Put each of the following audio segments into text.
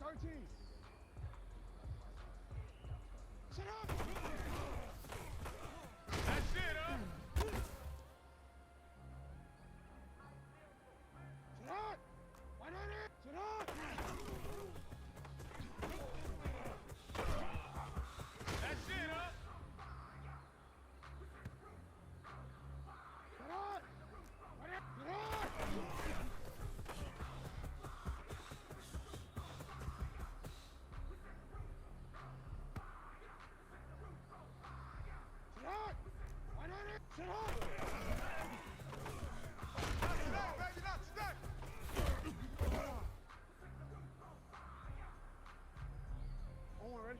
13. Sit up! That's it, huh? Sit up! Why not it? Sit up! That's it, huh? Sit up! Why not? Sit up! Sit up! Ready?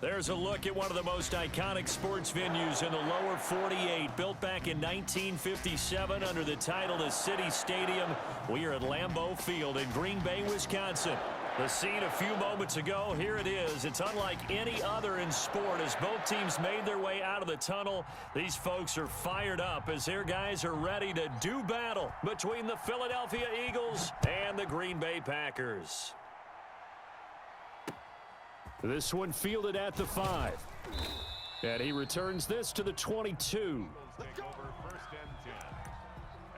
There's a look at one of the most iconic sports venues in the lower 48. Built back in 1957 under the title of City Stadium. We are at Lambeau Field in Green Bay, Wisconsin. The scene a few moments ago, here it is. It's unlike any other in sport as both teams made their way out of the tunnel. These folks are fired up as their guys are ready to do battle between the Philadelphia Eagles and the Green Bay Packers. This one fielded at the 5. And he returns this to the 22. Take over 1st and 10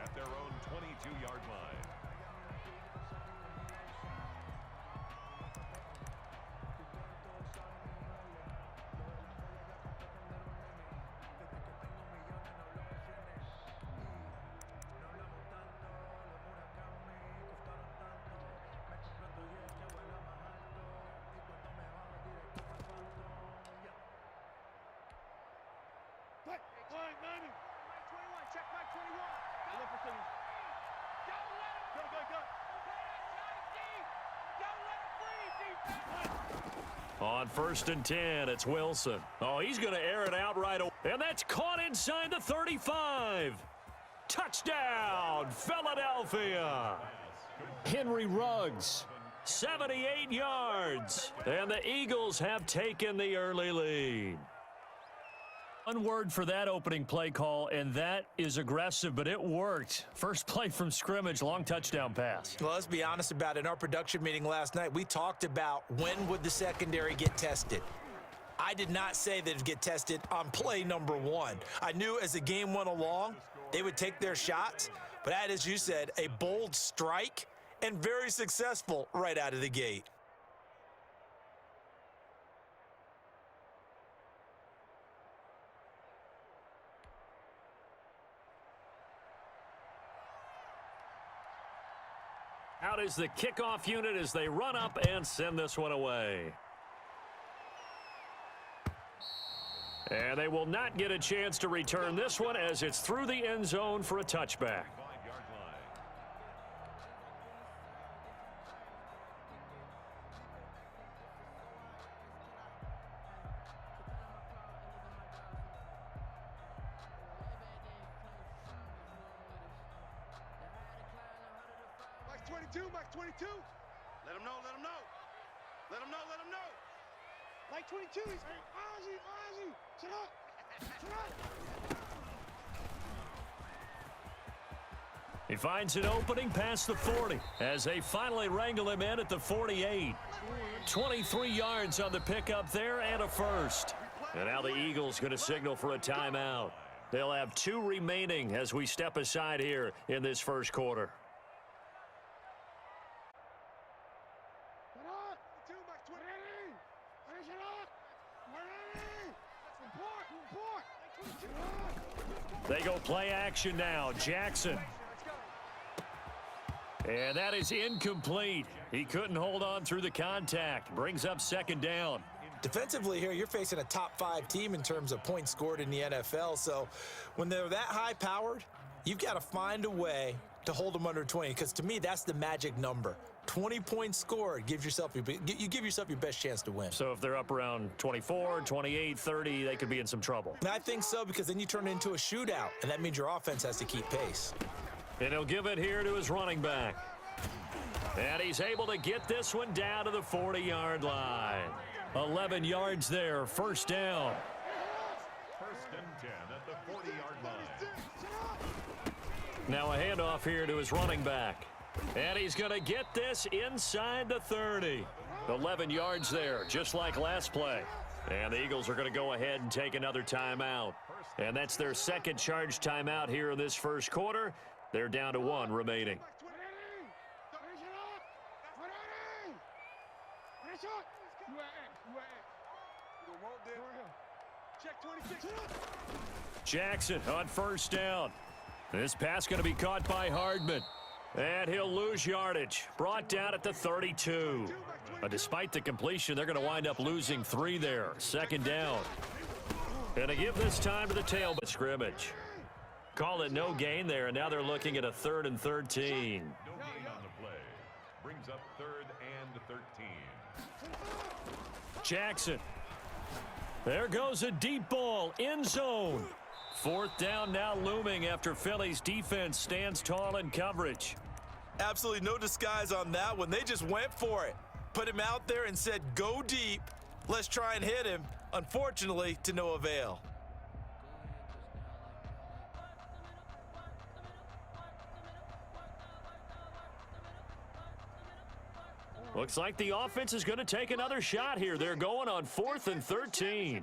at their own 22-yard line. On 1st and 10, it's Wilson. Oh, he's going to air it out right away. And that's caught inside the 35. Touchdown, Philadelphia. Henry Ruggs, 78 yards. And the Eagles have taken the early lead. One word for that opening play call, and that is aggressive, but it worked. First play from scrimmage, long touchdown pass. Well, let's be honest about it. In our production meeting last night, we talked about when would the secondary get tested. I did not say that it would get tested on play number 1. I knew as the game went along, they would take their shots, but that, as you said, a bold strike and very successful right out of the gate. Out is the kickoff unit as they run up and send this one away. And they will not get a chance to return this one as it's through the end zone for a touchback. 5-yard line. Mike 22, Mike 22. Let him know, let him know. Let him know, let him know. Mike 22, he's Ozzy, Ozzy. Shut up. Shut up. He finds an opening past the 40 as they finally wrangle him in at the 48. 23 yards on the pickup there and a first. And now the Eagles going to signal for a timeout. They'll have 2 remaining as we step aside here in this first quarter. Shut up. 2, Mike 20. Hey, shut up. Ready. Report. Mike 22. They go play action now. Jackson. And that is incomplete. He couldn't hold on through the contact. Brings up 2nd down. Defensively here, you're facing a top 5 team in terms of points scored in the NFL. So when they're that high-powered, you've got to find a way to hold them under 20, because to me, that's the magic number. 20 points scored gives yourself you give yourself your best chance to win. So if they're up around 24, 28, 30, they could be in some trouble. And I think so, because then you turn it into a shootout, and that means your offense has to keep pace. And he'll give it here to his running back. And he's able to get this one down to the 40-yard line. 11 yards there, 1st down. 1st and 10 at the 40-yard line. Now a handoff here to his running back. And he's going to get this inside the 30. 11 yards there, just like last play. And the Eagles are going to go ahead and take another timeout. And that's their 2nd charge timeout here in this first quarter. They're down to 1 remaining. Jackson on 1st down. This pass going to be caught by Hardman. And he'll lose yardage. Brought down at the 32. Despite the completion, they're going to wind up losing 3 there. 2nd down. And to give this time to the tailback scrimmage. Call it no gain there, and now they're looking at a 3rd and 13. No gain on the play. Brings up 3rd and 13. Jackson. There goes a deep ball, end zone. 4th down now looming after Philly's defense stands tall in coverage. Absolutely no disguise on that one. They just went for it. Put him out there and said, go deep. Let's try and hit him. Unfortunately, to no avail. Looks like the offense is going to take another shot here. They're going on 4th and 13.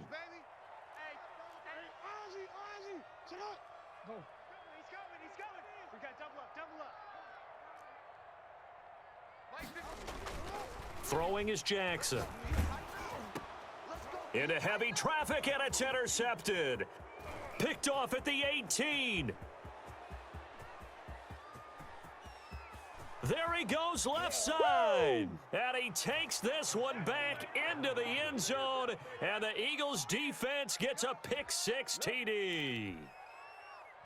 Throwing is Jackson. Into heavy traffic, and it's intercepted. Picked off at the 18. There he goes left side. And he takes this one back into the end zone. And the Eagles defense gets a pick 6 TD.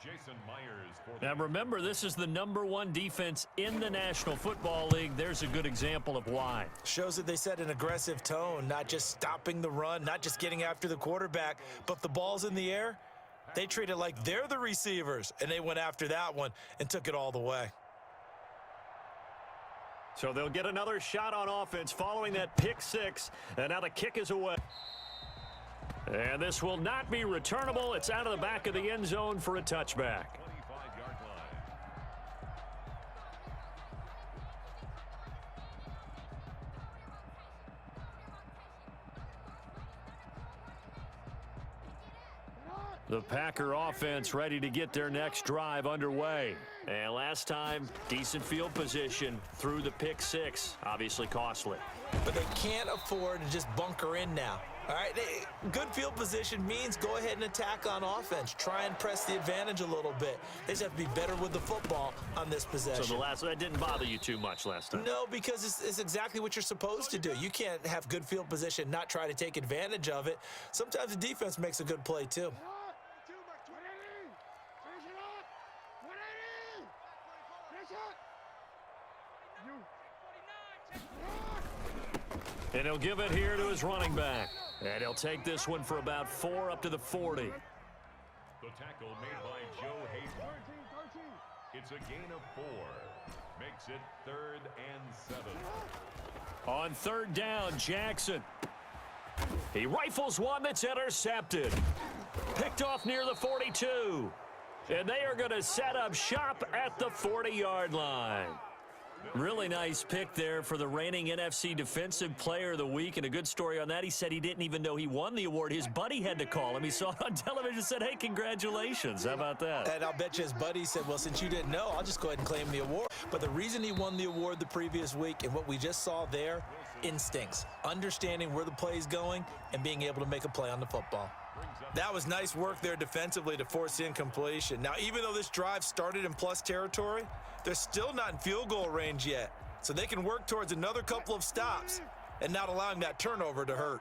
Jason Myers for Now remember, this is the #1 defense in the National Football League. There's a good example of why. Shows that they set an aggressive tone, not just stopping the run, not just getting after the quarterback, but if the ball's in the air, they treat it like they're the receivers, and they went after that one and took it all the way. So they'll get another shot on offense following that pick six, and now the kick is away. And this will not be returnable. It's out of the back of the end zone for a touchback. 25-yard line. The Packer offense ready to get their next drive underway. And last time, decent field position through the pick six. Obviously costly. But they can't afford to just bunker in now. All right, good field position means go ahead and attack on offense. Try and press the advantage a little bit. They just have to be better with the football on this possession. So that didn't bother you too much last time? No, because it's exactly what you're supposed to do. You can't have good field position, not try to take advantage of it. Sometimes the defense makes a good play, too. And he'll give it here to his running back. And he'll take this one for about 4 up to the 40. The tackle made by Joe Hayden. It's a gain of 4. Makes it 3rd and 7. On 3rd down, Jackson. He rifles one that's intercepted. Picked off near the 42. And they are going to set up shop at the 40-yard line. Really nice pick there for the reigning NFC Defensive Player of the Week. And a good story on that, he said he didn't even know he won the award. His buddy had to call him. He saw it on television and said, hey, congratulations. How about that? And I'll bet you his buddy said, well, since you didn't know, I'll just go ahead and claim the award. But the reason he won the award the previous week and what we just saw there, instincts, understanding where the play is going and being able to make a play on the football. That was nice work there defensively to force the incompletion. Now, even though this drive started in plus territory, they're still not in field goal range yet. So they can work towards another couple of stops and not allowing that turnover to hurt.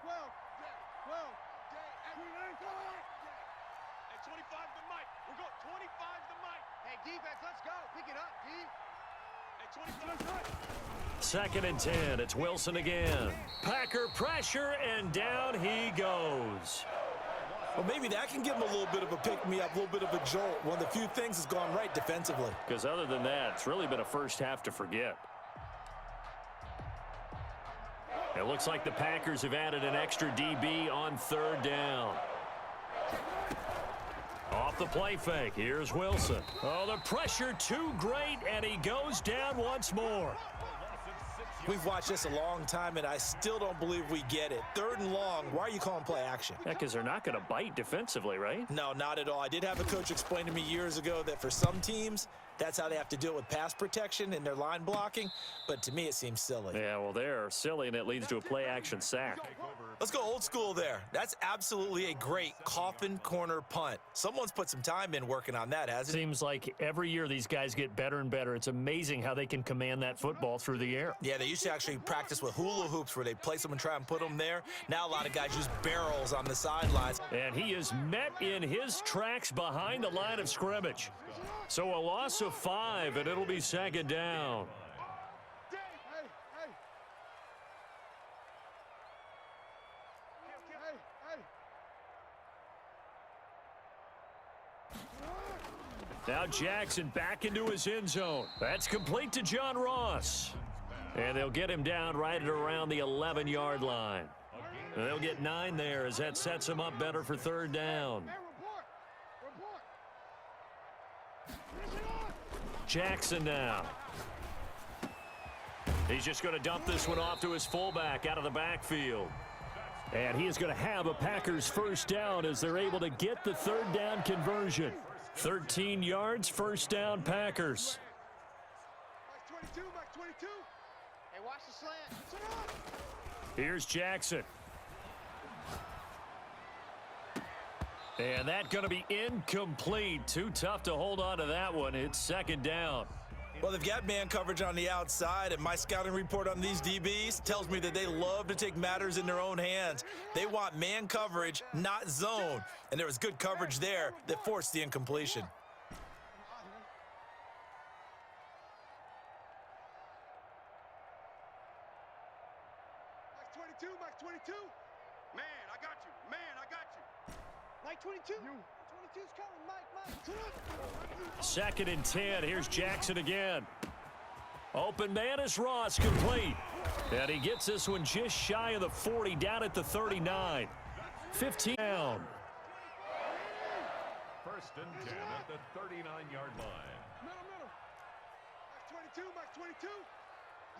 Second and 10. It's Wilson again. Packer pressure, and down he goes. Well, maybe that can give him a little bit of a pick-me-up, a little bit of a jolt. One of the few things that's gone right defensively. Because other than that, it's really been a first half to forget. It looks like the Packers have added an extra DB on 3rd down. Off the play fake, here's Wilson. Oh, the pressure too great, and he goes down once more. We've watched this a long time, and I still don't believe we get it. 3rd and long, why are you calling play action? Yeah, because they're not going to bite defensively, right? No, not at all. I did have a coach explain to me years ago that for some teams, that's how they have to deal with pass protection and their line blocking. But to me, it seems silly. Yeah, well, they're silly, and it leads to a play-action sack. Let's go old school there. That's absolutely a great coffin corner punt. Someone's put some time in working on that, hasn't it? Seems like every year these guys get better and better. It's amazing how they can command that football through the air. Yeah, they used to actually practice with hula hoops where they place them and try and put them there. Now a lot of guys use barrels on the sidelines. And he is met in his tracks behind the line of scrimmage. So a loss of 5, and it'll be 2nd down. Now Jackson back into his end zone. That's complete to John Ross. And they'll get him down right at around the 11-yard line. And they'll get 9 there as that sets him up better for 3rd down. Jackson now. He's just going to dump this one off to his fullback out of the backfield. And he is going to have a Packers 1st down as they're able to get the 3rd down conversion. 13 yards, 1st down, Packers. Hey, watch the slant. Here's Jackson. And that's going to be incomplete. Too tough to hold on to that one. It's 2nd down. Well, they've got man coverage on the outside, and my scouting report on these DBs tells me that they love to take matters in their own hands. They want man coverage, not zone. And there was good coverage there that forced the incompletion. Mike 22. 22's coming, Mike. Second and 10. Here's Jackson again. Open man is Ross, complete. And he gets this one just shy of the 40, down at the 39. 15 down. First and 10 at the 39-yard line. Middle. Mike 22.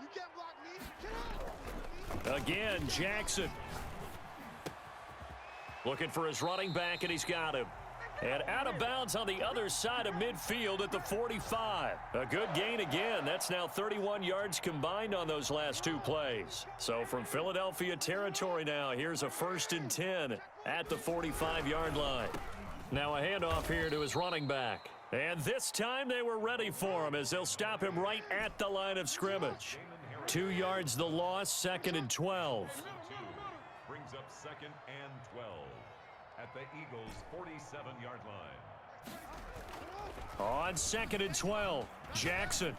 You can't block me. Get out. Again, Jackson. Looking for his running back, and he's got him. And out of bounds on the other side of midfield at the 45. A good gain again. That's now 31 yards combined on those last two plays. So from Philadelphia territory now, here's a first and 10 at the 45-yard line. Now a handoff here to his running back. And this time they were ready for him as they'll stop him right at the line of scrimmage. 2 yards the loss, second and 12. Brings up second and 12 at the Eagles' 47-yard line. On second and 12, Jackson.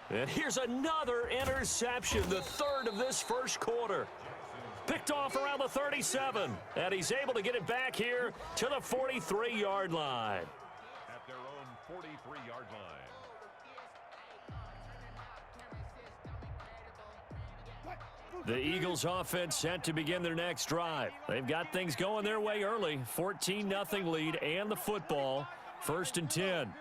And here's another interception, the third of this first quarter. Picked off around the 37, and he's able to get it back here to the 43-yard line. At their own 43-yard line. The Eagles offense set to begin their next drive. They've got things going their way early. 14-0 lead and the football. First and 10.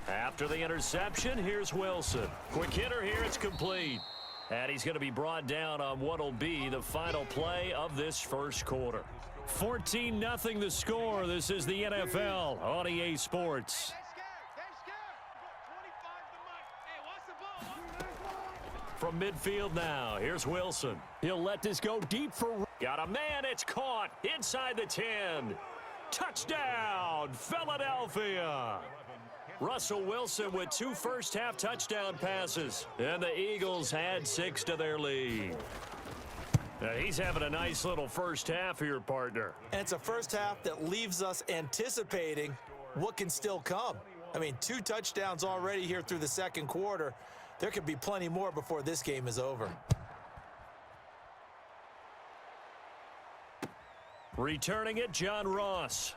After the interception, here's Wilson. Quick hitter here, it's complete. And he's going to be brought down on what will be the final play of this first quarter. 14-0 the score. This is the NFL on EA Sports. From midfield now, here's Wilson. He'll let this go deep for... Got a man, it's caught inside the 10. Touchdown, Philadelphia. Russell Wilson with 2 first-half touchdown passes. And the Eagles add 6 to their lead. Now, he's having a nice little first half here, partner. And it's a first half that leaves us anticipating what can still come. I mean, 2 touchdowns already here through the second quarter. There could be plenty more before this game is over. Returning it, John Ross.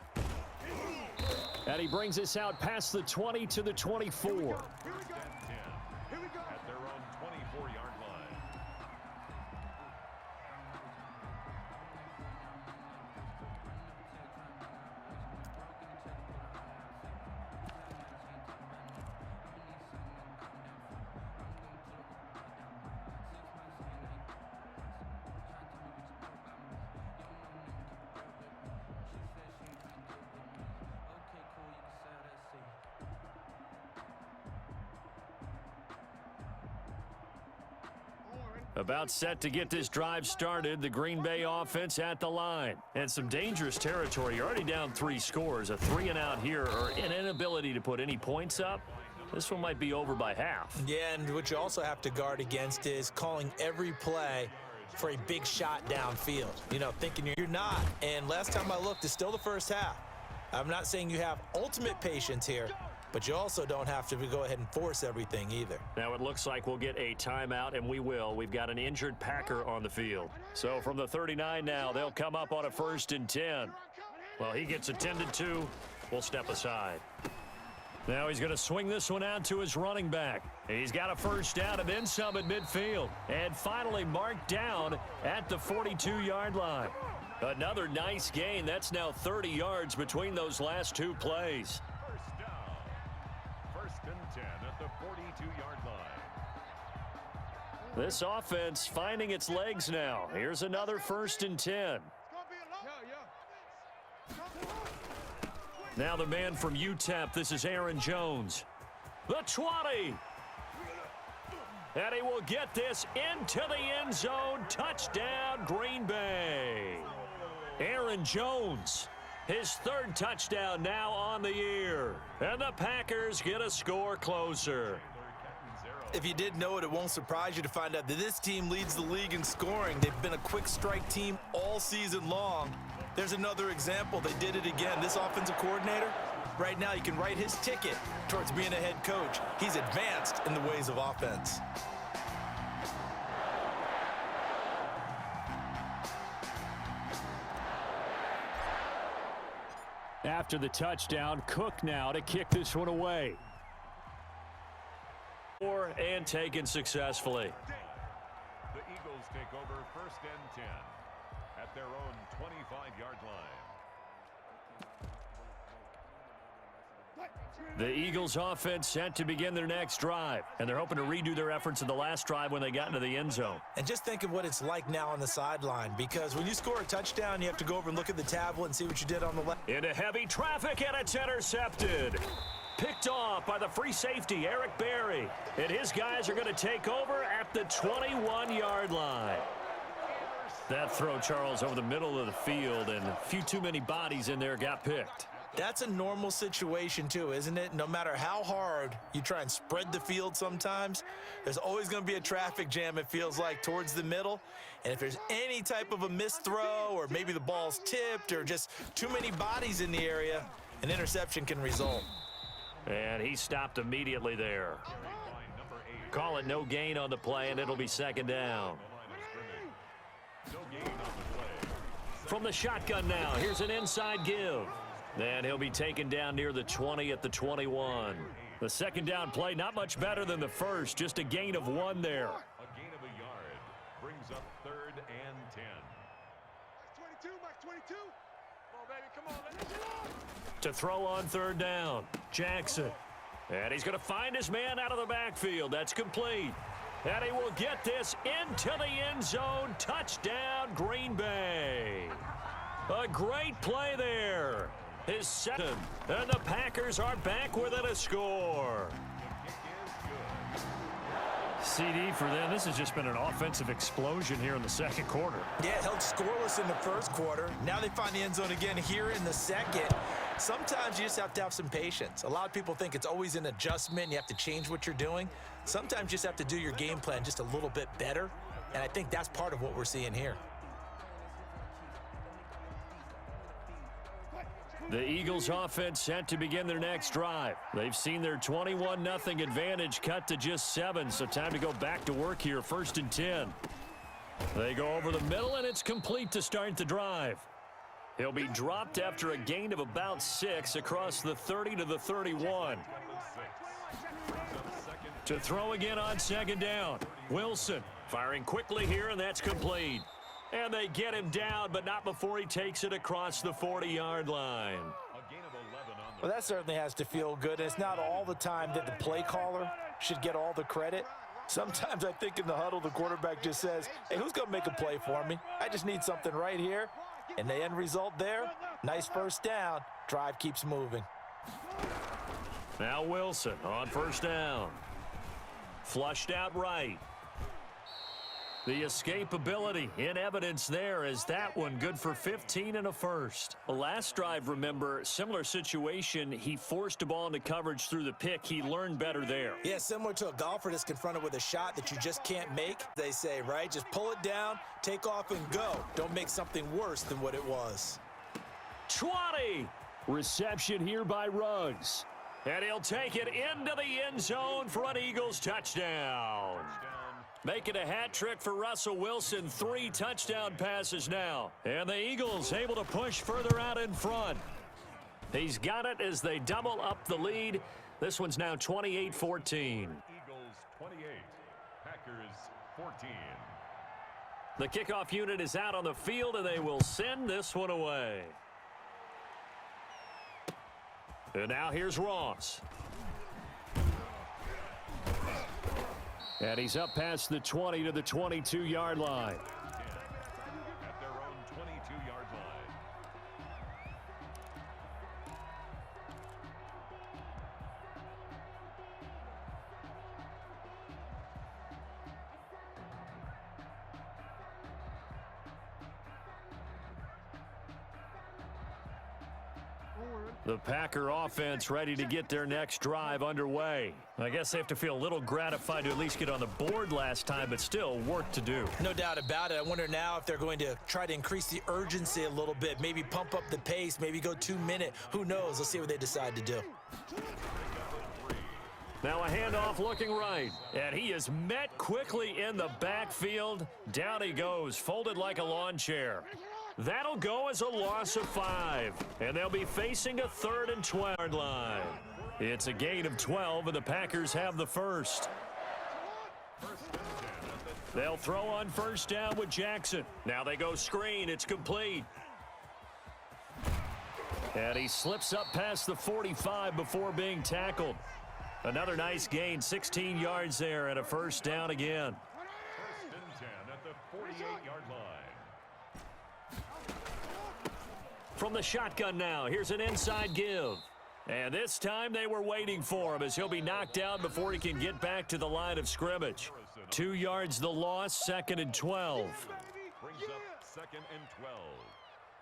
And he brings us out past the 20 to the 24. At their own 24-yard line. About set to get this drive started, the Green Bay offense at the line. And some dangerous territory. You're already down 3 scores. A 3-and-out here, or an inability to put any points up. This one might be over by half. Yeah, and what you also have to guard against is calling every play for a big shot downfield. You know, thinking you're not. And last time I looked, it's still the first half. I'm not saying you have ultimate patience here, but you also don't have to go ahead and force everything either. Now it looks like we'll get a timeout, and we will. We've got an injured Packer on the field. So from the 39 now, they'll come up on a first and 10. Well, he gets attended to. We'll step aside. Now he's going to swing this one out to his running back. He's got a first down and then some at midfield. And finally marked down at the 42-yard line. Another nice gain. That's now 30 yards between those last 2 plays. First down. First and 10 at the 42-yard line. This offense finding its legs now. Here's another first and 10. Now the man from UTEP, this is Aaron Jones. The 20. And he will get this into the end zone. Touchdown, Green Bay. Aaron Jones, his 3rd touchdown now on the year. And the Packers get a score closer. If you didn't know it, it won't surprise you to find out that this team leads the league in scoring. They've been a quick strike team all season long. There's another example. They did it again. This offensive coordinator, right now, you can write his ticket towards being a head coach. He's advanced in the ways of offense. After the touchdown, Cook now to kick this one away. And taken successfully. The Eagles take over 1st and 10 at their own 25-yard line. The Eagles offense set to begin their next drive, and they're hoping to redo their efforts in the last drive when they got into the end zone. And just think of what it's like now on the sideline, because when you score a touchdown, you have to go over and look at the tablet and see what you did on the left. Into heavy traffic, and it's intercepted. Picked off by the free safety, Eric Berry. And his guys are going to take over at the 21-yard line. That throw, Charles, over the middle of the field, and a few too many bodies in there got picked. That's a normal situation, too, isn't it? No matter how hard you try and spread the field sometimes, there's always going to be a traffic jam, it feels like, towards the middle. And if there's any type of a missed throw, or maybe the ball's tipped, or just too many bodies in the area, an interception can result. And he stopped immediately there. Call it no gain on the play, and it'll be 2nd down. From the shotgun now, here's an inside give. And he'll be taken down near the 20 at the 21. The 2nd down play, not much better than the first, just a gain of 1 there. A gain of a yard brings up 3rd and 10. Max 22. Come on, baby, come on. Let's get on. To throw on 3rd down, Jackson. And he's going to find his man out of the backfield. That's complete. And he will get this into the end zone. Touchdown, Green Bay. A great play there. His 2nd. And the Packers are back within a score. CD for them. This has just been an offensive explosion here in the 2nd quarter. Yeah, held scoreless in the 1st quarter. Now they find the end zone again here in the 2nd. Sometimes you just have to have some patience. A lot of people think it's always an adjustment. You have to change what you're doing. Sometimes you just have to do your game plan just a little bit better. And I think that's part of what we're seeing here. The Eagles offense set to begin their next drive. They've seen their 21-0 advantage cut to just 7, so time to go back to work here, 1st and 10. They go over the middle, and it's complete to start the drive. He'll be dropped after a gain of about 6 across the 30 to the 31. To throw again on 2nd down. Wilson firing quickly here, and that's complete. And they get him down, but not before he takes it across the 40-yard line. Well, that certainly has to feel good. And it's not all the time that the play caller should get all the credit. Sometimes I think in the huddle, the quarterback just says, hey, who's going to make a play for me? I just need something right here. And the end result there, nice 1st down. Drive keeps moving. Now Wilson on 1st down. Flushed out right. The escapability in evidence there as that one good for 15 and a 1st. The last drive, remember, similar situation. He forced a ball into coverage through the pick. He learned better there. Yeah, similar to a golfer that's confronted with a shot that you just can't make, they say, right? Just pull it down, take off, and go. Don't make something worse than what it was. 20. Reception here by Ruggs. And he'll take it into the end zone for an Eagles touchdown. Making a hat trick for Russell Wilson. 3 touchdown passes now. And the Eagles able to push further out in front. He's got it as they double up the lead. This one's now 28-14. Eagles 28, Packers 14. The kickoff unit is out on the field, and they will send this one away. And now here's Ross. And he's up past the 20 to the 22-yard line. At their own 22-yard line. The Packer offense ready to get their next drive underway. I guess they have to feel a little gratified to at least get on the board last time, but still work to do. No doubt about it. I wonder now if they're going to try to increase the urgency a little bit, maybe pump up the pace, maybe go 2-minute. Who knows? Let's see what they decide to do. Now a handoff looking right, and he is met quickly in the backfield. Down he goes, folded like a lawn chair. That'll go as a loss of 5. And they'll be facing a 3rd and 12 line. It's a gain of 12, and the Packers have the first. They'll throw on first down with Jackson. Now they go screen. It's complete. And he slips up past the 45 before being tackled. Another nice gain, 16 yards there, and a first down again. First and 10 at the 48-yard line. From the shotgun now, here's an inside give. And this time they were waiting for him as he'll be knocked down before he can get back to the line of scrimmage. 2 yards the loss, 2nd and 12. Brings up 2nd and 12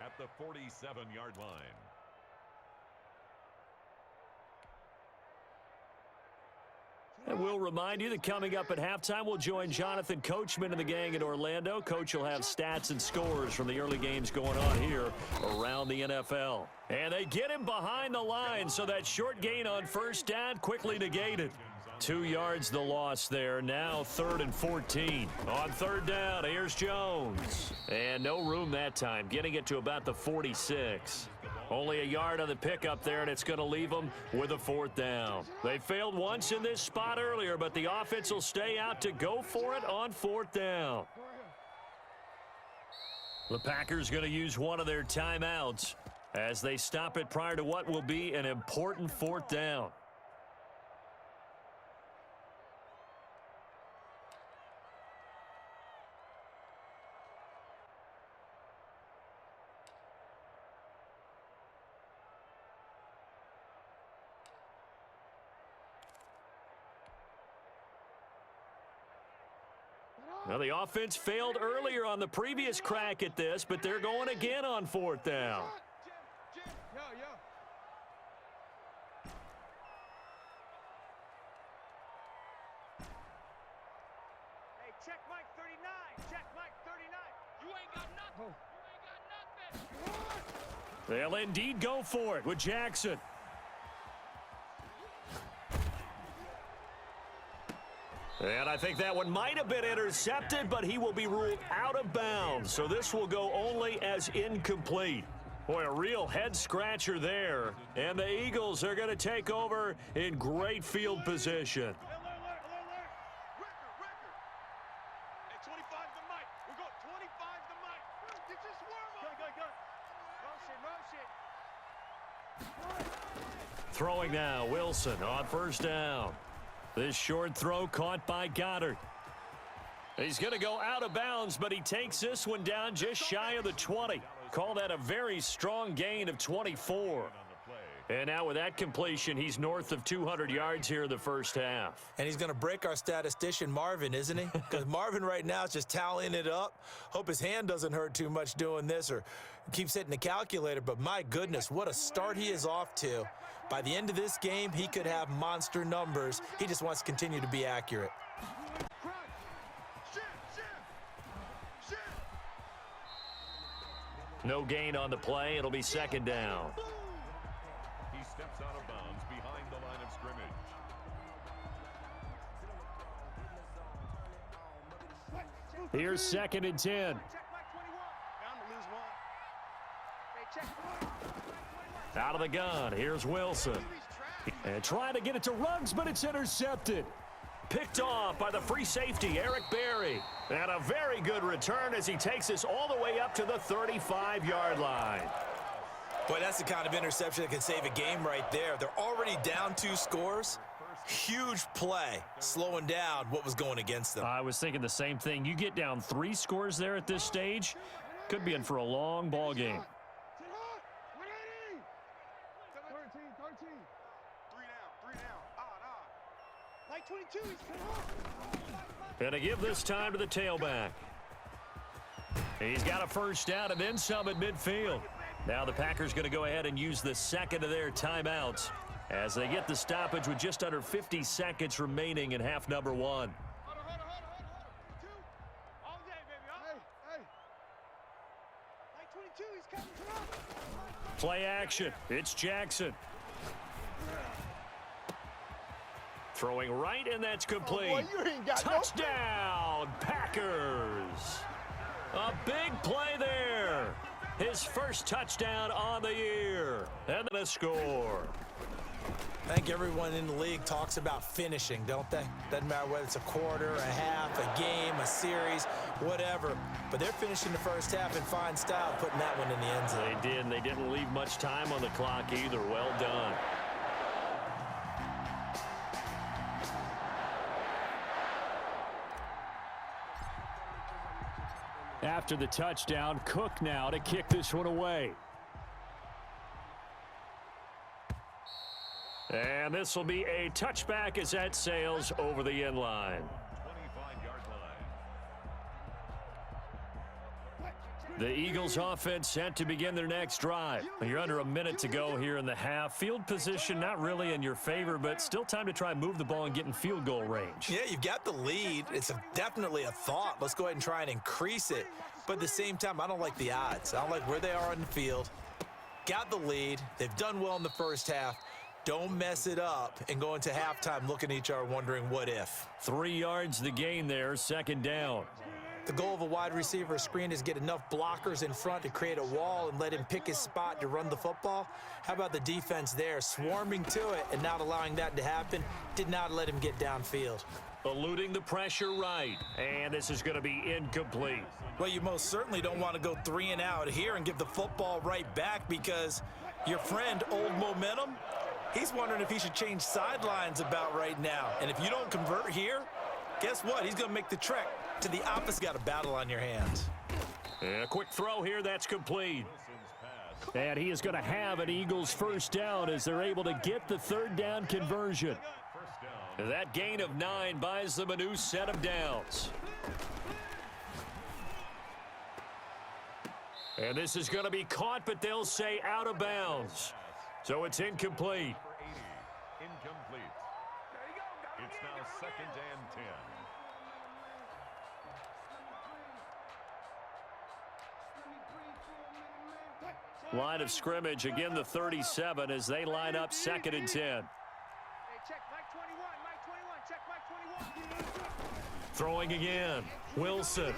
at the 47-yard line. And we'll remind you that coming up at halftime, we'll join Jonathan Coachman and the gang in Orlando. Coach will have stats and scores from the early games going on here around the NFL. And they get him behind the line, so that short gain on first down quickly negated. 2 yards the loss there. Now 3rd and 14. On 3rd down, here's Jones. And no room that time, getting it to about the 46. Only a yard on the pickup there, and it's going to leave them with a 4th down. They failed once in this spot earlier, but the offense will stay out to go for it on 4th down. The Packers going to use one of their timeouts as they stop it prior to what will be an important 4th down. Now, the offense failed earlier on the previous crack at this, but they're going again on 4th down. Hey, check Mike 39. Check Mike 39. You ain't got nothing. You ain't got nothing. They'll indeed go for it with Jackson. And I think that one might have been intercepted, but he will be ruled out of bounds. So this will go only as incomplete. Boy, a real head-scratcher there. And the Eagles are going to take over in great field position. Alert. Record. Hey, 25 to Mike. We go 25 to Mike. Get this worm up. Go. Motion. Throwing now, Wilson on first down. This short throw caught by Goddard. He's going to go out of bounds, but he takes this one down just shy of the 20. Call that a very strong gain of 24. And now with that completion, he's north of 200 yards here in the first half. And he's going to break our statistician, Marvin, isn't he? Because Marvin right now is just tallying it up. Hope his hand doesn't hurt too much doing this or keeps hitting the calculator. But my goodness, what a start he is off to. By the end of this game, he could have monster numbers. He just wants to continue to be accurate. No gain on the play. It'll be 2nd down. He steps out of bounds behind the line of scrimmage. Here's 2nd and 10. Check Mike 21. Bound to lose one. Hey, check. Out of the gun, here's Wilson. And trying to get it to Ruggs, but it's intercepted. Picked off by the free safety, Eric Berry. And a very good return as he takes us all the way up to the 35-yard line. Boy, that's the kind of interception that can save a game right there. They're already down 2 scores. Huge play, slowing down what was going against them. I was thinking the same thing. You get down 3 scores there at this stage, could be in for a long ball game. 13. 3 down. Like 22, he's And to give this time to the tailback. He's got a first down and then some at midfield. Now the Packers going to go ahead and use the second of their timeouts as they get the stoppage with just under 50 seconds remaining in half number 1. Hold on. All day, baby. Hey. Like 22, he's coming. Play action. It's Jackson. Throwing right, and that's complete. Oh, boy, you ain't got touchdown, Packers. A big play there. his first touchdown on the year. And the score. I think everyone in the league talks about finishing, don't they? Doesn't matter whether it's a quarter, a half, a game, a series, whatever. But they're finishing the first half in fine style, putting that one in the end zone. They did, and they didn't leave much time on the clock either. Well done. After the touchdown, Cook now to kick this one away. And this will be a touchback as that sails over the end line. 25-yard line. The Eagles offense set to begin their next drive. You're under a minute to go here in the half. Field position not really in your favor, but still time to try and move the ball and get in field goal range. Yeah, you've got the lead. It's definitely a thought. Let's go ahead and try and increase it. But at the same time, I don't like the odds. I don't like where they are on the field. Got the lead. They've done well in the first half. Don't mess it up and go into halftime looking at each other wondering what if. 3 yards the gain there, second down. The goal of a wide receiver screen is get enough blockers in front to create a wall and let him pick his spot to run the football. How about the defense there, swarming to it and not allowing that to happen? Did not let him get downfield. Eluding the pressure right, and this is going to be incomplete. Well, you most certainly don't want to go 3 and out here and give the football right back because your friend, Old Momentum, he's wondering if he should change sidelines about right now. And if you don't convert here, guess what? He's going to make the trek to the opposite. Got a battle on your hands. And a quick throw here, that's complete. And he is going to have an Eagles first down as they're able to get the third down conversion. That gain of 9 buys them a new set of downs. And this is going to be caught, but they'll say out of bounds. So it's incomplete. Incomplete. It's now 2nd and 10. Line of scrimmage, again the 37 as they line up 2nd and 10. Throwing again, Wilson.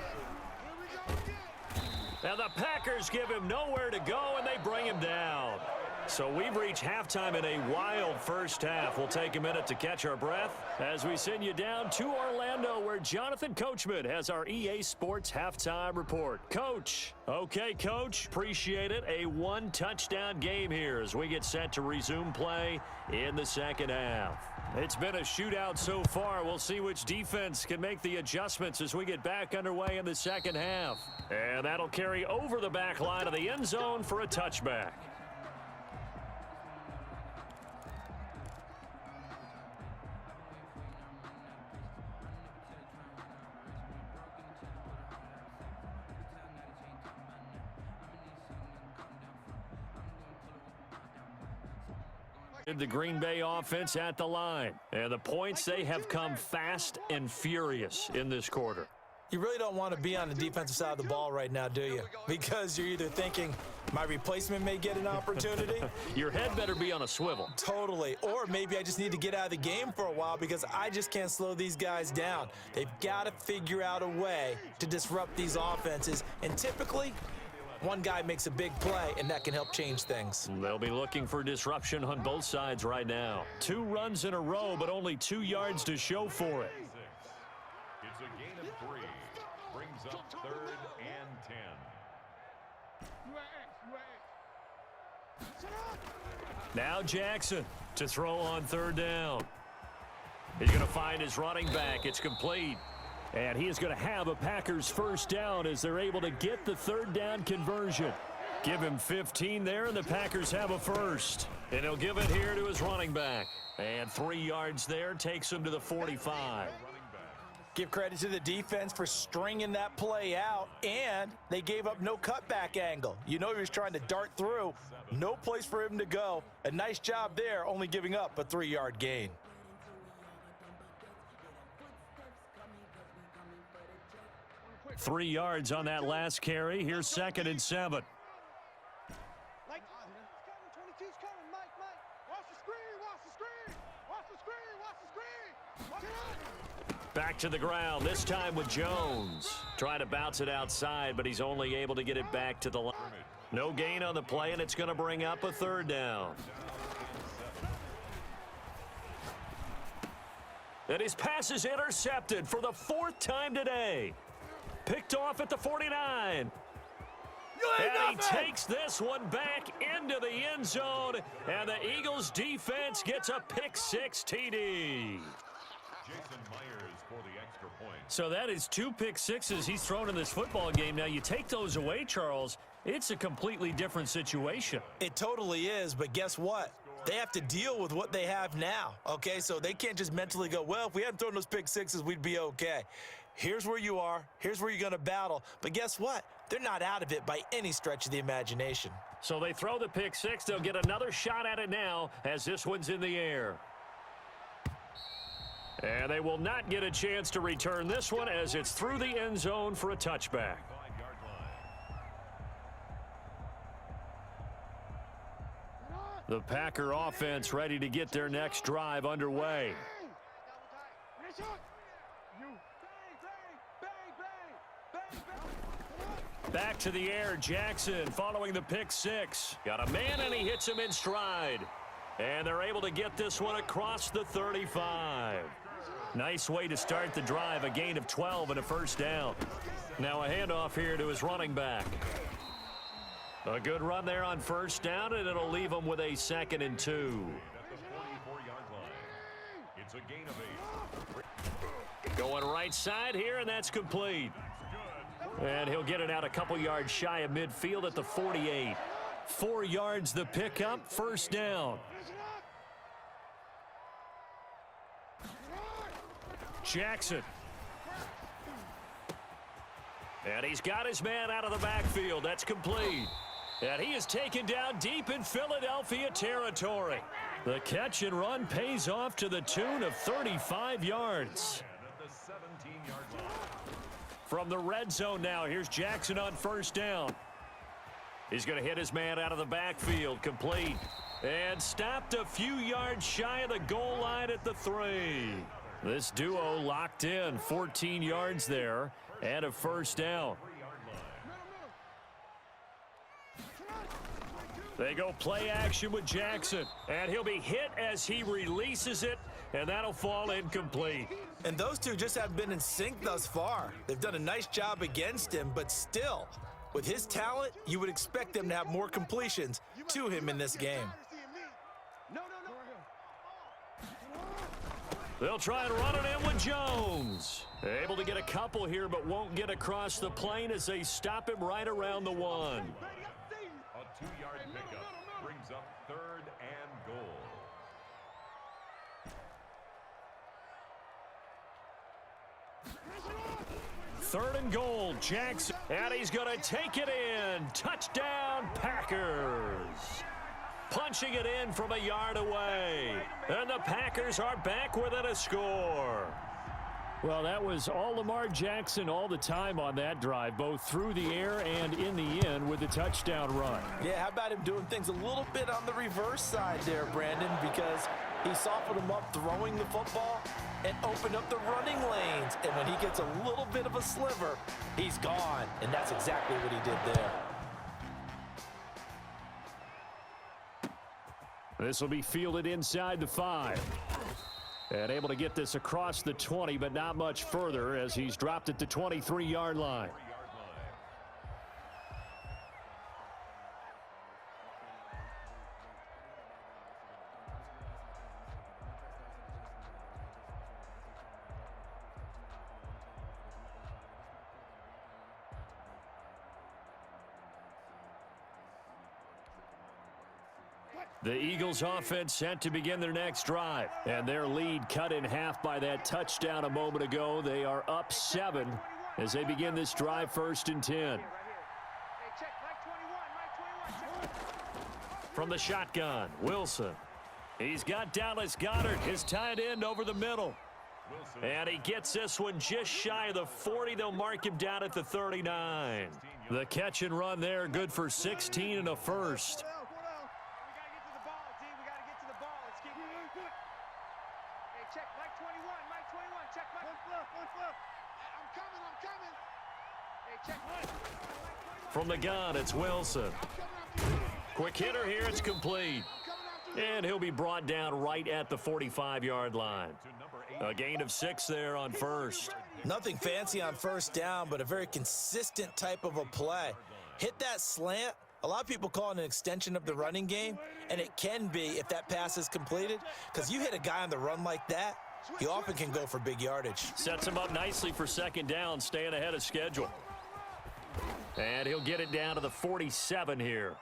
Now the Packers give him nowhere to go, and they bring him down. So we've reached halftime in a wild first half. We'll take a minute to catch our breath as we send you down to Orlando, where Jonathan Coachman has our EA Sports halftime report. Coach. Okay, Coach. Appreciate it. A 1-touchdown game here as we get set to resume play in the second half. It's been a shootout so far. We'll see which defense can make the adjustments as we get back underway in the second half. And that'll carry over the back line of the end zone for a touchback. The Green Bay offense at the line. And the points, they have come fast and furious in this quarter. You really don't want to be on the defensive side of the ball right now, do you? Because you're either thinking, my replacement may get an opportunity. Your head better be on a swivel. Totally. Or maybe I just need to get out of the game for a while because I just can't slow these guys down. They've got to figure out a way to disrupt these offenses. And typically, one guy makes a big play, and that can help change things. They'll be looking for disruption on both sides right now. 2 runs in a row, but only 2 yards to show for it. It's a gain of 3. Brings up 3rd and 10. Now Jackson to throw on 3rd down. He's going to find his running back. It's complete. And he is going to have a Packers first down as they're able to get the 3rd down conversion. Give him 15 there, and the Packers have a first. And he'll give it here to his running back. And 3 yards there takes him to the 45. Give credit to the defense for stringing that play out, and they gave up no cutback angle. You know he was trying to dart through. No place for him to go. A nice job there, only giving up a 3-yard gain. Three yards on that last carry. Here's 2nd and 7. Back to the ground, this time with Jones. Trying to bounce it outside, but he's only able to get it back to the line. No gain on the play, and it's going to bring up a third down. And his pass is intercepted for the 4th time today. Picked off at the 49. And he takes this one back into the end zone, and the Eagles defense gets a pick-6 TD. Jason Myers for the extra point. So that is 2 pick-6s he's thrown in this football game. Now, you take those away, Charles, it's a completely different situation. It totally is, but guess what? They have to deal with what they have now, okay? So they can't just mentally go, well, if we hadn't thrown those pick-6s, we'd be okay. Here's where you are. Here's where you're going to battle. But guess what? They're not out of it by any stretch of the imagination. So they throw the pick-6. They'll get another shot at it now as this one's in the air. And they will not get a chance to return this one as it's through the end zone for a touchback. 5-yard line. The Packer offense ready to get their next drive underway. Back to the air, Jackson following the pick-6. Got a man, and he hits him in stride. And they're able to get this one across the 35. Nice way to start the drive, a gain of 12 and a first down. Now a handoff here to his running back. A good run there on first down, and it'll leave him with a 2nd and 2. At the 44-yard line. It's a gain of 8. Going right side here, and that's complete. And he'll get it out a couple yards shy of midfield at the 48. 4 yards the pickup, first down. Jackson. And he's got his man out of the backfield. That's complete. And he is taken down deep in Philadelphia territory. The catch and run pays off to the tune of 35 yards. At the 17-yard line. From the red zone now, here's Jackson on first down. He's going to hit his man out of the backfield, complete. And stopped a few yards shy of the goal line at the 3. This duo locked in, 14 yards there, and a first down. They go play action with Jackson, and he'll be hit as he releases it, and that'll fall incomplete. And those two just haven't been in sync thus far. They've done a nice job against him, but still, with his talent, you would expect them to have more completions to him in this game. They'll try and run it in with Jones. Able to get a couple here, but won't get across the plane as they stop him right around the 1. A 2-yard pickup brings up 3rd and goal. Third and goal, Jackson. And he's going to take it in. Touchdown, Packers. Punching it in from a yard away. And the Packers are back within a score. Well, that was all Lamar Jackson all the time on that drive, both through the air and in the end with the touchdown run. Yeah, how about him doing things a little bit on the reverse side there, Brandon, because he softened him up throwing the football and opened up the running lanes. And when he gets a little bit of a sliver, he's gone. And that's exactly what he did there. This will be fielded inside the 5. And able to get this across the 20, but not much further as he's dropped at the 23-yard line. The Eagles offense set to begin their next drive. And their lead cut in half by that touchdown a moment ago. They are up 7 as they begin this drive, 1st and 10. From the shotgun, Wilson. He's got Dallas Goedert, his tight end, over the middle. And he gets this one just shy of the 40. They'll mark him down at the 39. The catch and run there, good for 16 and a first. I'm coming. Hey, check. From the gun, it's Wilson. Quick hitter here, it's complete. And he'll be brought down right at the 45-yard line. A gain of 6 there on first. Nothing fancy on first down, but a very consistent type of a play. Hit that slant. A lot of people call it an extension of the running game, and it can be if that pass is completed, because you hit a guy on the run like that, he often can go for big yardage. Sets him up nicely for second down, staying ahead of schedule. And he'll get it down to the 47 here.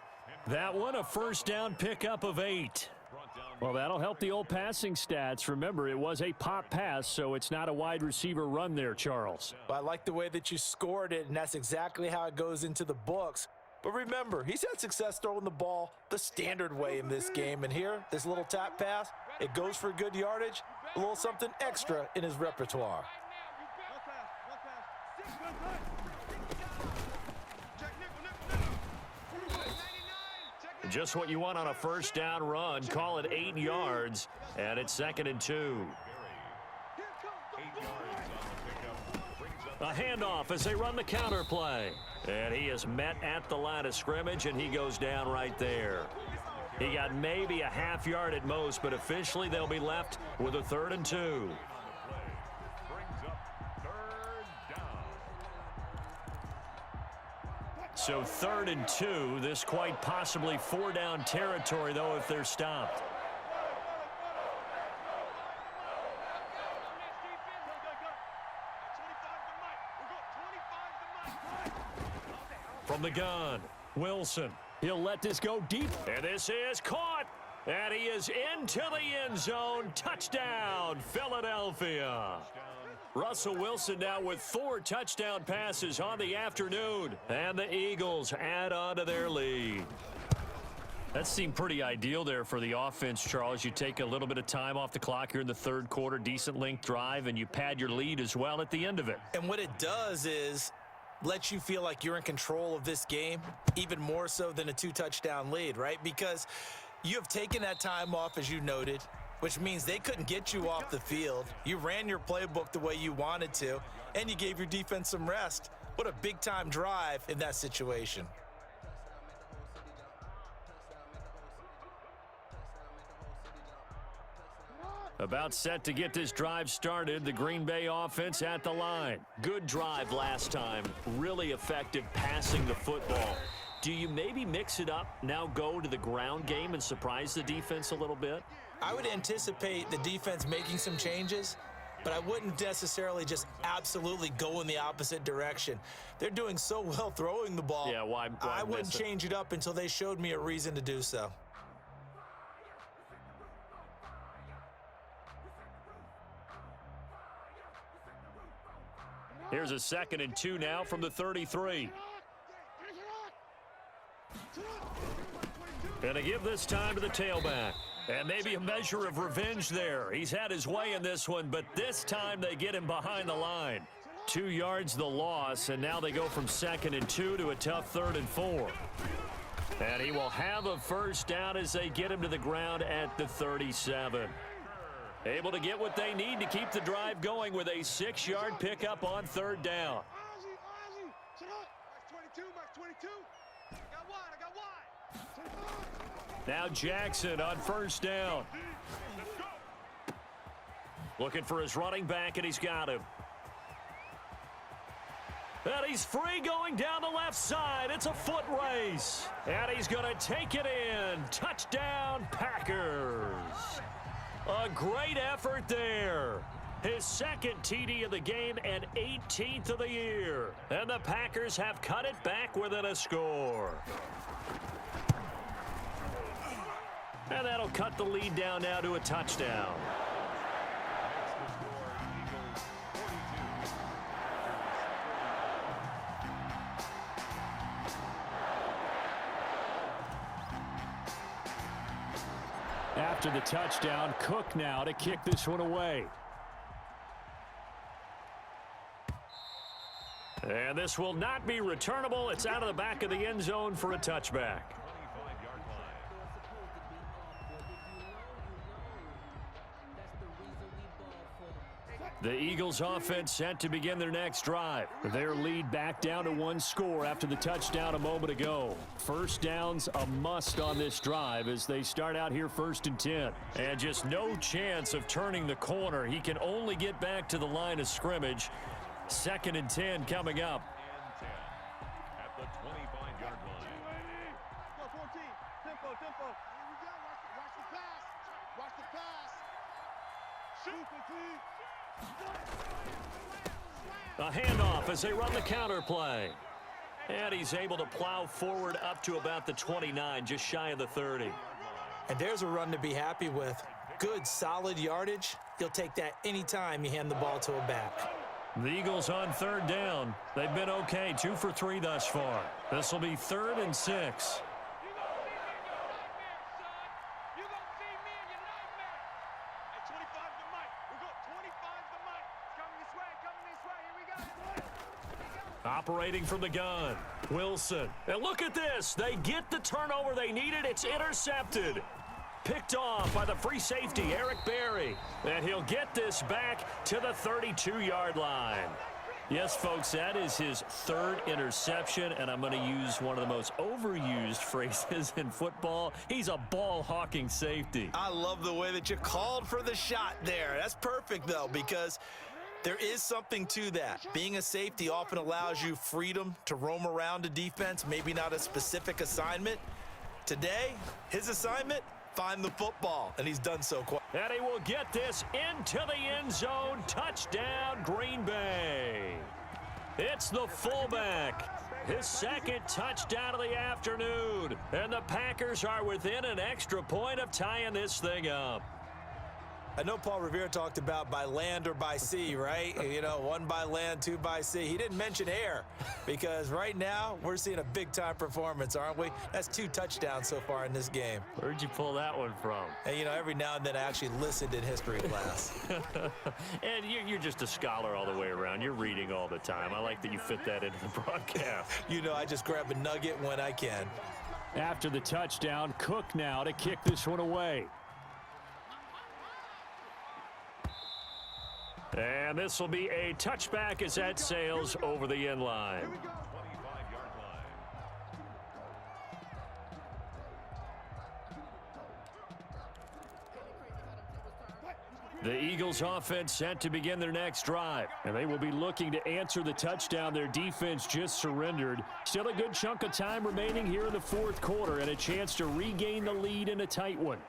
That one, a first down pickup of 8. Well, that'll help the old passing stats. Remember, it was a pop pass, so it's not a wide receiver run there, Charles. I like the way that you scored it, and that's exactly how it goes into the books. But remember, he's had success throwing the ball the standard way in this game. And here, this little tap pass, it goes for good yardage, a little something extra in his repertoire. Just what you want on a first down run. Call it 8 yards, and it's 2nd and 2. A handoff as they run the counter play. And he is met at the line of scrimmage, and he goes down right there. He got maybe a half yard at most, but officially they'll be left with a 3rd and 2. So 3rd and 2, this quite possibly 4-down territory, though, if they're stopped. From the gun, Wilson. He'll let this go deep. And this is caught. And he is into the end zone. Touchdown, Philadelphia. Russell Wilson now with 4 touchdown passes on the afternoon. And the Eagles add on to their lead. That seemed pretty ideal there for the offense, Charles. You take a little bit of time off the clock here in the 3rd quarter, decent length drive, and you pad your lead as well at the end of it. And what it does is let you feel like you're in control of this game, even more so than a 2-touchdown lead, right? Because you have taken that time off, as you noted, which means they couldn't get you off the field. You ran your playbook the way you wanted to, and you gave your defense some rest. What a big-time drive in that situation. About set to get this drive started. The Green Bay offense at the line. Good drive last time. Really effective passing the football. Do you maybe mix it up, now go to the ground game and surprise the defense a little bit? I would anticipate the defense making some changes, but I wouldn't necessarily just absolutely go in the opposite direction. They're doing so well throwing the ball. Yeah, why I wouldn't miss it? change it up until they showed me a reason to do so. Here's a 2nd and 2 now from the 33. And to give this time to the tailback. And maybe a measure of revenge there. He's had his way in this one, but this time they get him behind the line. 2 yards the loss, and now they go from 2nd and 2 to a tough 3rd and 4. And he will have a first down as they get him to the ground at the 37. Able to get what they need to keep the drive going with a 6-yard pickup on 3rd down. Now Jackson on first down. Looking for his running back, and he's got him. And he's free going down the left side. It's a foot race. And he's going to take it in. Touchdown, Packers. A great effort there. His 2nd TD of the game and 18th of the year. And the Packers have cut it back within a score. And that'll cut the lead down now to a touchdown. After the touchdown, Cook now to kick this one away. And this will not be returnable. It's out of the back of the end zone for a touchback. The Eagles offense set to begin their next drive. Their lead back down to 1 score after the touchdown a moment ago. First down's a must on this drive as they start out here 1st and 10. And just no chance of turning the corner. He can only get back to the line of scrimmage. 2nd and 10 coming up. At the 25-yard line. Go 14. Tempo. Here we go. Watch the pass. Watch the pass. Shoot the team. A handoff as they run the counter play. And he's able to plow forward up to about the 29, just shy of the 30. And there's a run to be happy with. Good, solid yardage. You'll take that anytime you hand the ball to a back. The Eagles on 3rd down. They've been okay, 2 for 3 thus far. This will be 3rd and 6. Operating from the gun, Wilson. And look at this. They get the turnover they needed. It's intercepted. Picked off by the free safety, Eric Berry. And he'll get this back to the 32-yard line. Yes, folks, that is his 3rd interception, and I'm going to use one of the most overused phrases in football. He's a ball-hawking safety. I love the way that you called for the shot there. That's perfect, though, because there is something to that. Being a safety often allows you freedom to roam around a defense, maybe not a specific assignment. Today, his assignment, find the football, and he's done so quite. And he will get this into the end zone. Touchdown, Green Bay. It's the fullback. His 2nd touchdown of the afternoon. And the Packers are within an extra point of tying this thing up. I know Paul Revere talked about by land or by sea, right? You know, 1 by land, 2 by sea. He didn't mention air because right now we're seeing a big-time performance, aren't we? That's 2 touchdowns so far in this game. Where'd you pull that one from? And, you know, every now and then I actually listened in history class. And you're just a scholar all the way around. You're reading all the time. I like that you fit that into the broadcast. You know, I just grab a nugget when I can. After the touchdown, Cook now to kick this one away. And this will be a touchback as that sails over the end line. 25-yard line. The Eagles offense set to begin their next drive. And they will be looking to answer the touchdown their defense just surrendered. Still a good chunk of time remaining here in the 4th quarter and a chance to regain the lead in a tight one.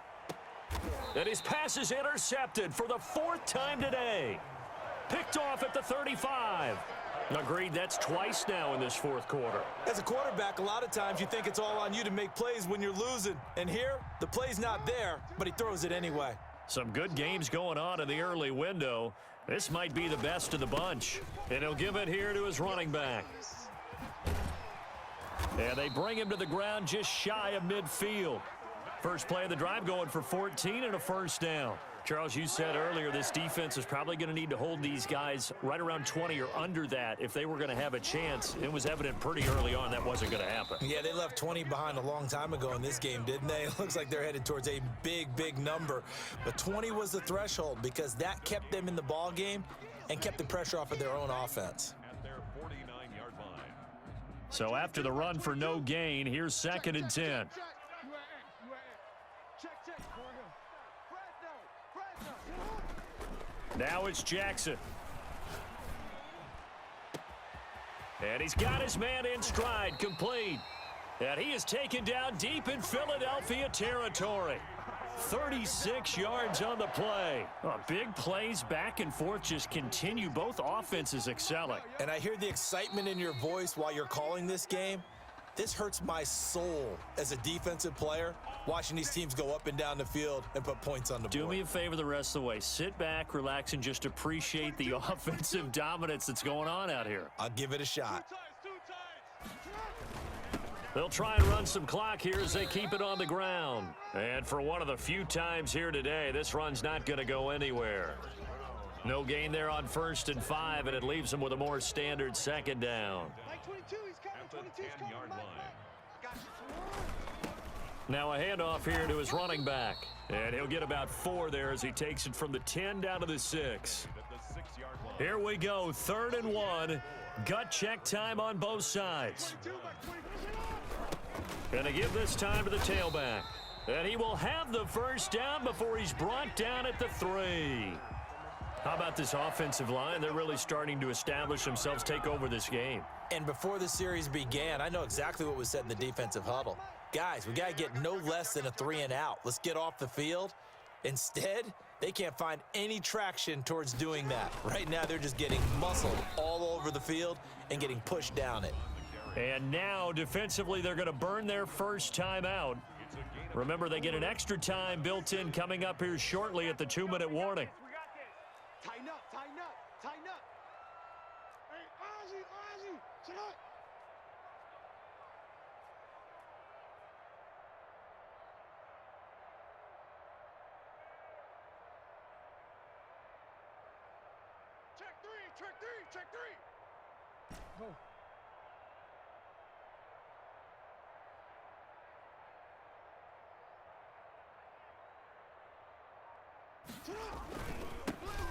And his pass is intercepted for the 4th time today. Picked off at the 35. Agreed, that's twice now in this 4th quarter. As a quarterback, a lot of times you think it's all on you to make plays when you're losing. And here, the play's not there, but he throws it anyway. Some good games going on in the early window. This might be the best of the bunch. And he'll give it here to his running back. And they bring him to the ground just shy of midfield. First play of the drive going for 14 and a 1st down. Charles, you said earlier this defense is probably going to need to hold these guys right around 20 or under that if they were going to have a chance. It was evident pretty early on that wasn't going to happen. Yeah, they left 20 behind a long time ago in this game, didn't they? It looks like they're headed towards a big, big number. But 20 was the threshold because that kept them in the ball game and kept the pressure off of their own offense. At their 49-yard line. So after the run for no gain, here's 2nd and 10. Now it's Jackson. And he's got his man in stride, complete. And he is taken down deep in Philadelphia territory. 36 yards on the play. Big plays back and forth just continue. Both offenses excelling. And I hear the excitement in your voice while you're calling this game. This hurts my soul as a defensive player, watching these teams go up and down the field and put points on the board. Do me a favor the rest of the way. Sit back, relax, and just appreciate the offensive dominance that's going on out here. I'll give it a shot. They'll try and run some clock here as they keep it on the ground. And for one of the few times here today, this run's not going to go anywhere. No gain there on 1st and 5, and it leaves them with a more standard 2nd down. At the 10-yard line. Now a handoff here to his running back. And he'll get about 4 there as he takes it from the 10 down to the 6. At the 6-yard Here we go, 3rd and 1. Gut check time on both sides. Gonna give this time to the tailback. And he will have the first down before he's brought down at the 3. How about this offensive line? They're really starting to establish themselves, take over this game. And before the series began, I know exactly what was said in the defensive huddle. Guys, we got to get no less than a 3 and out. Let's get off the field. Instead, they can't find any traction towards doing that. Right now, they're just getting muscled all over the field and getting pushed down it. And now, defensively, they're going to burn their first time out. Remember, they get an extra time built in coming up here shortly at the 2-minute warning. Tighten up, tighten up, tighten up. Hey, Ozzy, shut up. Check three. Go.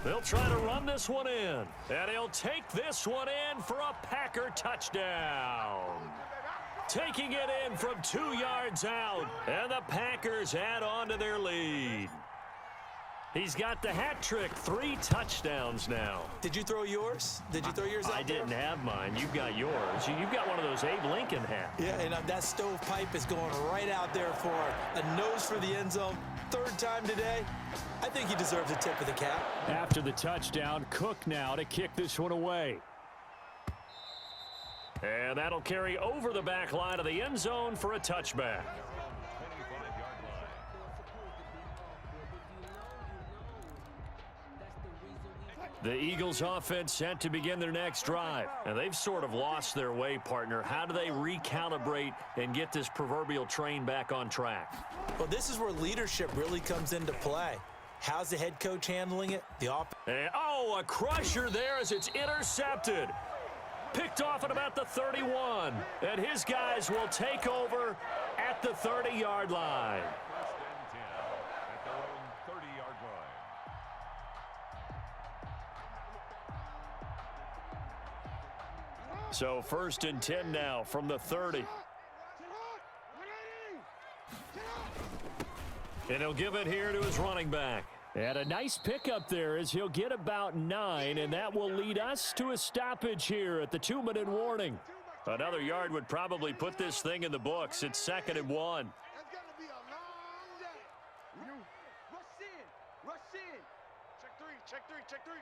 They'll try to run this one in. And he'll take this one in for a Packer touchdown. Taking it in from 2 yards out. And the Packers add on to their lead. He's got the hat trick, 3 touchdowns now. Did you throw yours? Did you throw yours out I didn't have mine. You've got yours. You've got one of those Abe Lincoln hats. Yeah, and that stovepipe is going right out there for a nose for the end zone. 3rd time today. I think he deserves a tip of the cap. After the touchdown, Cook now to kick this one away. And that'll carry over the back line of the end zone for a touchback. The Eagles offense set to begin their next drive. And they've sort of lost their way, partner. How do they recalibrate and get this proverbial train back on track? Well, this is where leadership really comes into play. How's the head coach handling it? And, a crusher there as it's intercepted. Picked off at about the 31. And his guys will take over at the 30-yard line. So 1st and 10 now from the 30. And he'll give it here to his running back. And a nice pickup there as he'll get about 9, and that will lead us to a stoppage here at the 2-minute warning. Another yard would probably put this thing in the books. It's 2nd and 1. That's got to be a long day. Rush in. Check three.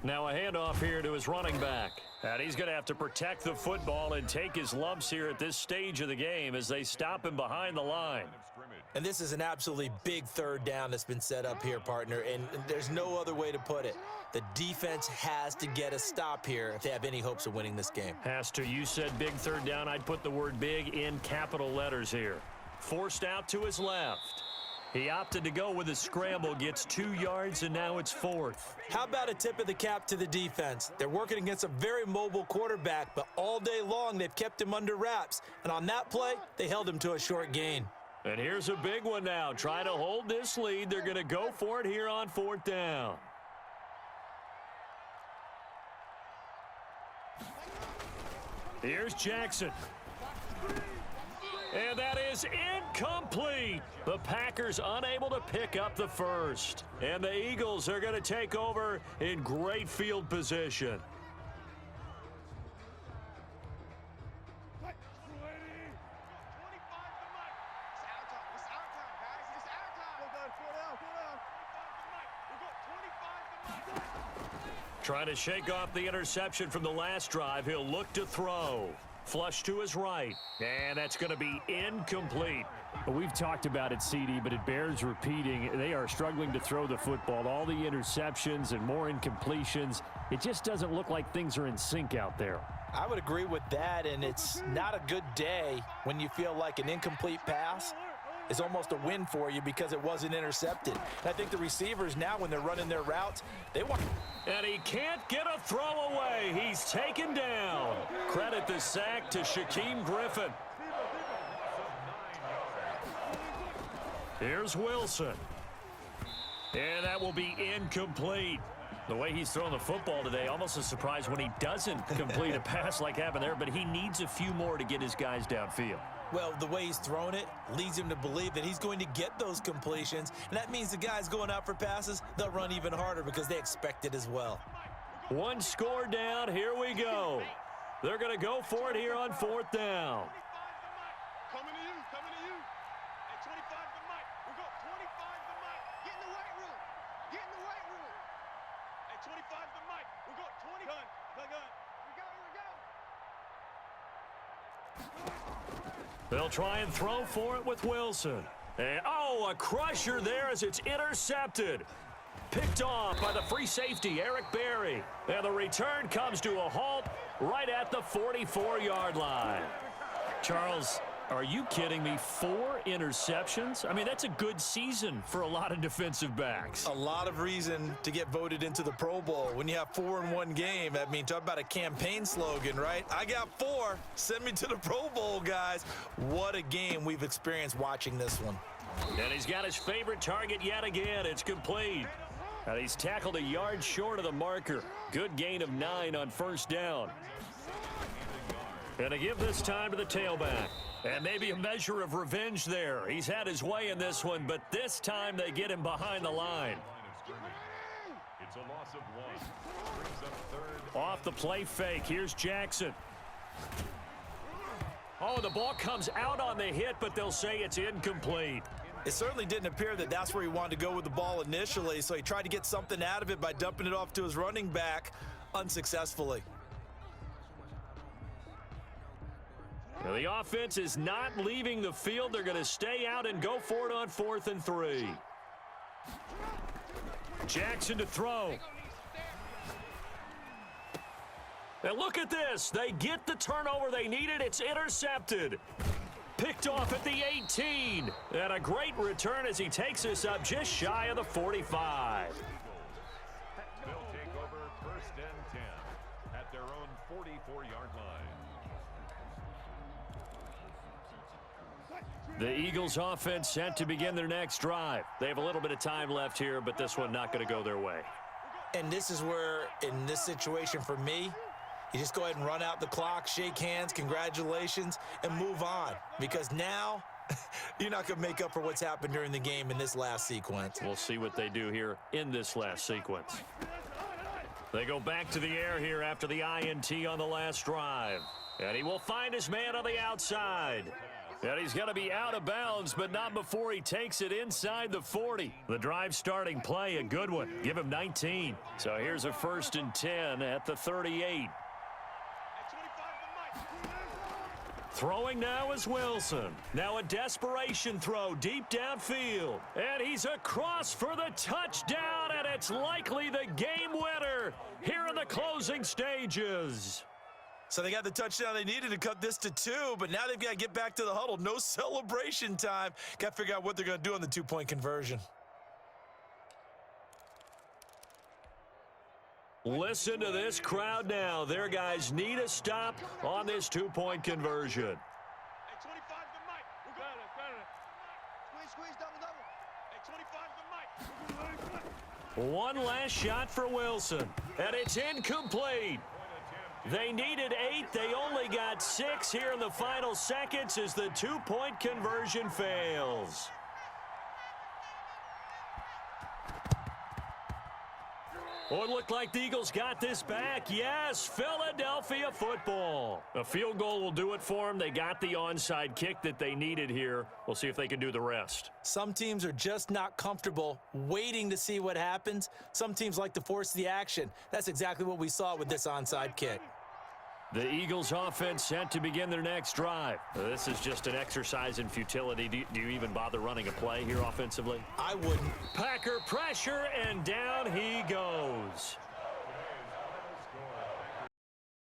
Now a handoff here to his running back. And he's going to have to protect the football and take his lumps here at this stage of the game as they stop him behind the line. And this is an absolutely big 3rd down that's been set up here, partner, and there's no other way to put it. The defense has to get a stop here if they have any hopes of winning this game. Has to. You said big 3rd down. I'd put the word big in capital letters here. Forced out to his left. He opted to go with a scramble, gets 2 yards, and now it's 4th. How about a tip of the cap to the defense? They're working against a very mobile quarterback, but all day long they've kept him under wraps. And on that play, they held him to a short gain. And here's a big one now. Trying to hold this lead. They're going to go for it here on 4th down. Here's Jackson. And that is incomplete. The Packers unable to pick up the first. And the Eagles are going to take over in great field position. Trying to shake off the interception from the last drive. He'll look to throw. Flush to his right. And that's going to be incomplete. Well, we've talked about it, CD, but it bears repeating. They are struggling to throw the football. All the interceptions and more incompletions. It just doesn't look like things are in sync out there. I would agree with that, and it's not a good day when you feel like an incomplete pass is almost a win for you because it wasn't intercepted. And I think the receivers now, when they're running their routes, they want... And he can't get a throw away. He's taken down. Credit the sack to Shaquem Griffin. Here's Wilson. And that will be incomplete. The way he's throwing the football today, almost a surprise when he doesn't complete a pass like happened there, but he needs a few more to get his guys downfield. Well, the way he's thrown it leads him to believe that he's going to get those completions, and that means the guys going out for passes, they'll run even harder because they expect it as well. One score down, here we go. They're going to go for it here on 4th down. Coming to you, coming to you. At 25 to Mike. We go 25 to Mike. Get in the weight room. Get in the weight room. At 25 to Mike. We go 20. Gun. Gun. Here we go. They'll try and throw for it with Wilson. And, oh, a crusher there as it's intercepted. Picked off by the free safety, Eric Berry. And the return comes to a halt right at the 44-yard line. Charles, are you kidding me? 4 interceptions? I mean, that's a good season for a lot of defensive backs. A lot of reason to get voted into the Pro Bowl. When you have 4 in one game, I mean, talk about a campaign slogan, right? I got 4. Send me to the Pro Bowl, guys. What a game we've experienced watching this one. And he's got his favorite target yet again. It's complete. And he's tackled a yard short of the marker. Good gain of 9 on 1st down. And to give this time to the tailback. And maybe a measure of revenge there. He's had his way in this one, but this time they get him behind the line. It's a loss of 1. Brings up 3rd. Off the play fake, here's Jackson. Oh, the ball comes out on the hit, but they'll say it's incomplete. It certainly didn't appear that that's where he wanted to go with the ball initially, so he tried to get something out of it by dumping it off to his running back unsuccessfully. Now the offense is not leaving the field. They're going to stay out and go for it on 4th and 3. Jackson to throw. And look at this. They get the turnover they needed. It's intercepted. Picked off at the 18. And a great return as he takes us up just shy of the 45. They'll take over 1st and 10 at their own 44-yard line. The Eagles offense set to begin their next drive. They have a little bit of time left here, but this one not going to go their way. And this is where, in this situation for me, you just go ahead and run out the clock, shake hands, congratulations, and move on. Because now, you're not going to make up for what's happened during the game in this last sequence. We'll see what they do here in this last sequence. They go back to the air here after the INT on the last drive. And he will find his man on the outside. And he's going to be out of bounds, but not before he takes it inside the 40. The drive starting play, a good one. Give him 19. So here's a 1st and 10 at the 38. Throwing now is Wilson. Now a desperation throw deep downfield. And he's across for the touchdown, and it's likely the game winner here in the closing stages. So they got the touchdown they needed to cut this to 2, but now they've got to get back to the huddle. No celebration time. Got to figure out what they're going to do on the 2-point conversion. Listen to this crowd now. Their guys need a stop on this 2-point conversion. At 25 to Mike. We got it. Squeeze, double. At 25 to Mike. One last shot for Wilson, and it's incomplete. They needed 8. They only got 6 here in the final seconds as the 2-point conversion fails. Oh, it looked like the Eagles got this back. Yes, Philadelphia football. A field goal will do it for them. They got the onside kick that they needed here. We'll see if they can do the rest. Some teams are just not comfortable waiting to see what happens. Some teams like to force the action. That's exactly what we saw with this onside kick. The Eagles offense set to begin their next drive. This is just an exercise in futility. Do you even bother running a play here offensively? I wouldn't. Packer pressure, and down he goes.